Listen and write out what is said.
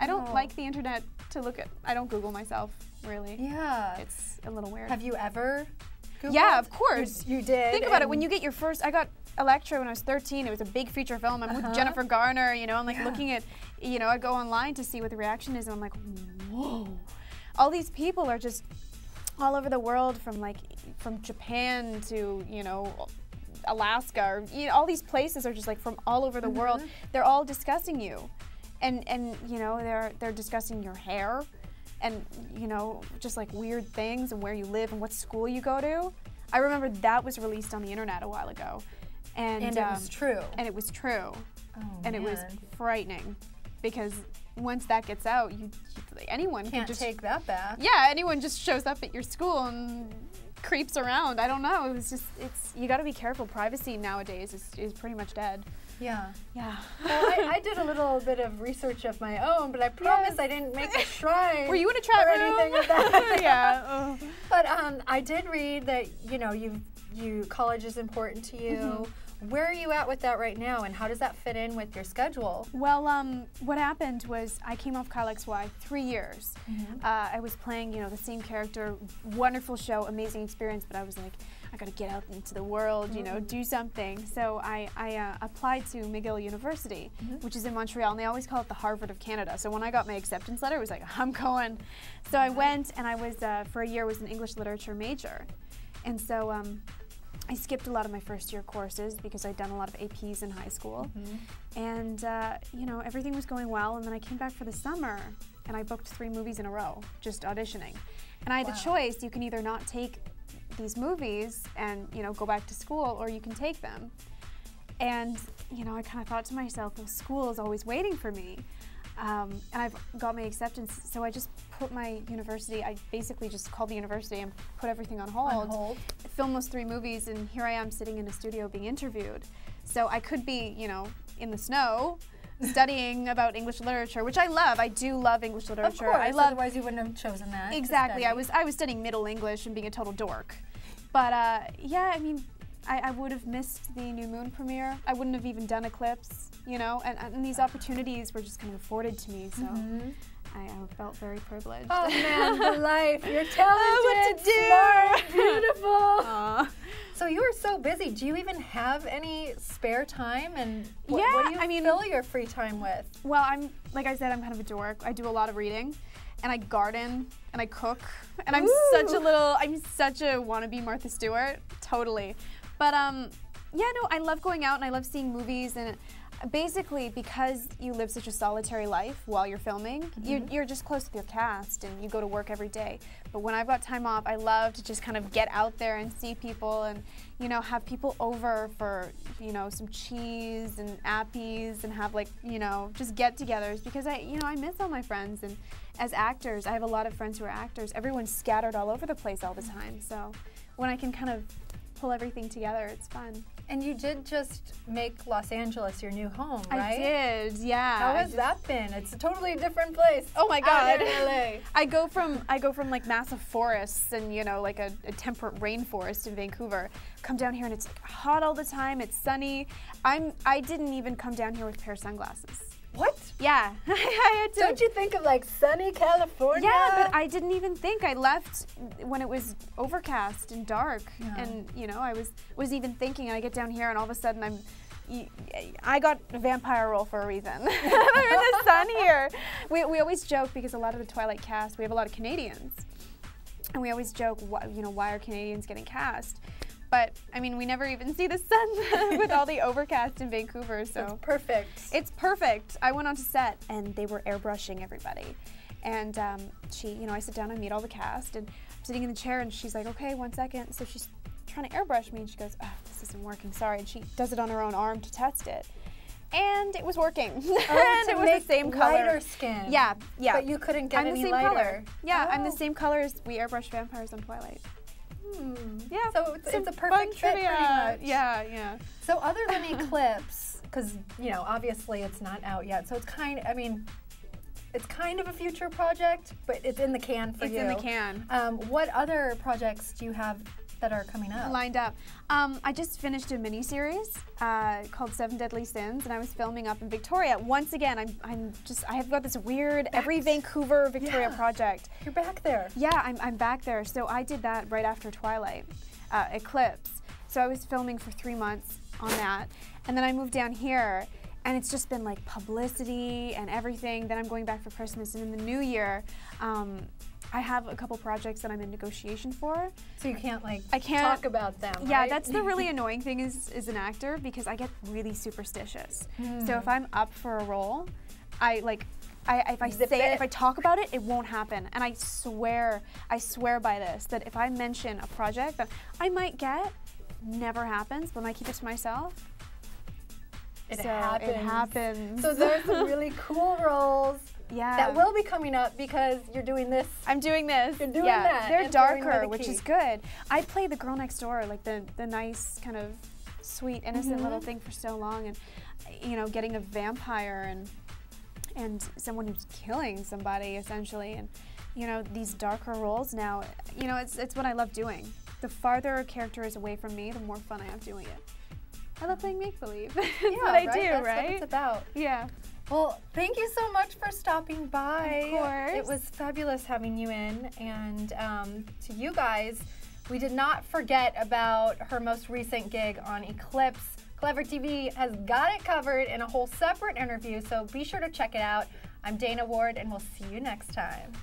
I don't like the internet to look at. I don't Google myself, really. Yeah. It's a little weird. Have you ever Googled? Yeah, of course. You did. Think about it. When you get your first, I got Electra when I was 13. It was a big feature film. I'm with Jennifer Garner, you know. I'm like looking at, you know, I go online to see what the reaction is, and I'm like, whoa. All these people are just all over the world, from Japan to, you know, Alaska, or you know, all these places are just like from all over the world. They're all discussing you, and you know, they're discussing your hair, and you know, just like weird things, and where you live, and what school you go to. I remember that was released on the internet a while ago, and it was true. And it was true, and it was man. frightening, because once that gets out, anyone Can't can just take that back. Yeah, anyone just shows up at your school and creeps around. I don't know. You got to be careful. Privacy nowadays is pretty much dead. Yeah. Yeah. Well, I did a little bit of research of my own, but I promise I didn't make a shrine. Were you in a chat or room? anything of that? Yeah. But I did read that, you know, college is important to you. Where are you at with that right now, and how does that fit in with your schedule? Well, what happened was I came off Kyle XY 3 years. I was playing, you know, the same character, wonderful show, amazing experience, but I was like, I gotta get out into the world, you know, do something. So I applied to McGill University, which is in Montreal, and they always call it the Harvard of Canada. So when I got my acceptance letter, it was like, I'm going. So I went, and I was, for a year, was an English literature major. And so I skipped a lot of my first year courses because I'd done a lot of APs in high school. And, you know, everything was going well, and then I came back for the summer, and I booked 3 movies in a row, just auditioning. And I had the choice, you can either not take these movies and, you know, go back to school, or you can take them. And, you know, I kind of thought to myself, well, school is always waiting for me. And I've got my acceptance, so I just put my university, I basically just called the university and put everything on hold. Filmed those 3 movies, and here I am sitting in a studio being interviewed. So I could be, you know, in the snow, studying about English literature, which I love. I do love English literature. Of course, I love, otherwise you wouldn't have chosen that. Exactly. I was studying Middle English and being a total dork. But yeah, I mean, I would have missed the New Moon premiere. I wouldn't have even done Eclipse, you know, and these opportunities were just kind of afforded to me, so I felt very privileged. Oh man, the life. You're talented, smart, beautiful. So you are so busy. Do you even have any spare time? And what do you fill your free time with? Well, like I said, I'm kind of a dork. I do a lot of reading, and I garden, and I cook, and I'm such a wannabe Martha Stewart, totally. But yeah, no, I love going out, and I love seeing movies, and basically because you live such a solitary life while you're filming, you're just close with your cast, and you go to work every day. But when I've got time off, I love to just kind of get out there and see people, and you know, have people over for, you know, some cheese and appies, and have, like, you know, just get-togethers, because I miss all my friends. And as actors, I have a lot of friends who are actors. Everyone's scattered all over the place all the time, so when I can kind of pull everything together, it's fun. And you did just make Los Angeles your new home, right? I did, yeah. How has that been? It's a totally different place. Oh my God. Out in LA. I go from like massive forests and, you know, like a temperate rainforest in Vancouver, come down here and it's like hot all the time, it's sunny. I didn't even come down here with a pair of sunglasses. What? Yeah. I had to. Don't you think of like sunny California? Yeah, but I didn't even think. I left when it was overcast and dark, and you know, I was even thinking, and I get down here, and all of a sudden I got a vampire role for a reason. I'm in the sun here. We always joke, because a lot of the Twilight cast, we have a lot of Canadians, and we always joke, you know, why are Canadians getting cast? But, I mean, we never even see the sun with all the overcast in Vancouver, so. It's perfect. It's perfect. I went on to set, and they were airbrushing everybody. And I sit down and meet all the cast, and I'm sitting in the chair, and she's like, okay, 1 second. So she's trying to airbrush me, and she goes, oh, this isn't working, sorry. And she does it on her own arm to test it. And it was working. And it was the same color. Lighter skin. Yeah. But you couldn't get any lighter. I'm the same color. Yeah, I'm the same color as we airbrush vampires on Twilight. Yeah. So it's a perfect fit, pretty much. Yeah. So other than Eclipse, because, you know, obviously it's not out yet, so it's kind of a future project, but it's in the can for you. It's in the can. What other projects do you have that are coming up? Lined up. I just finished a miniseries called 7 Deadly Sins, and I was filming up in Victoria. Once again, I have got this weird every Vancouver, Victoria project. You're back there. Yeah, I'm back there. So I did that right after Twilight, Eclipse. So I was filming for 3 months on that, and then I moved down here, and it's just been like publicity and everything. Then I'm going back for Christmas, and in the new year, I have a couple projects that I'm in negotiation for. So you can't talk about them, Yeah, right? that's the really annoying thing as an actor, because I get really superstitious. So if I'm up for a role, if I talk about it, it won't happen. And I swear by this, that if I mention a project that I might get, never happens, but when I keep it to myself, it happens. So So there's some really cool roles that will be coming up because you're doing this. I'm doing this. You're doing that. They're darker, which is good. I played the girl next door, like the nice kind of sweet, innocent little thing for so long, and getting a vampire and someone who's killing somebody essentially, and these darker roles now. It's what I love doing. The farther a character is away from me, the more fun I have doing it. I love playing make-believe. That's what I do, That's right? what it's about. Yeah. Well, thank you so much for stopping by. Of course. It was fabulous having you in. And to you guys, we did not forget about her most recent gig on Eclipse. Clever TV has got it covered in a whole separate interview, so be sure to check it out. I'm Dana Ward, and we'll see you next time.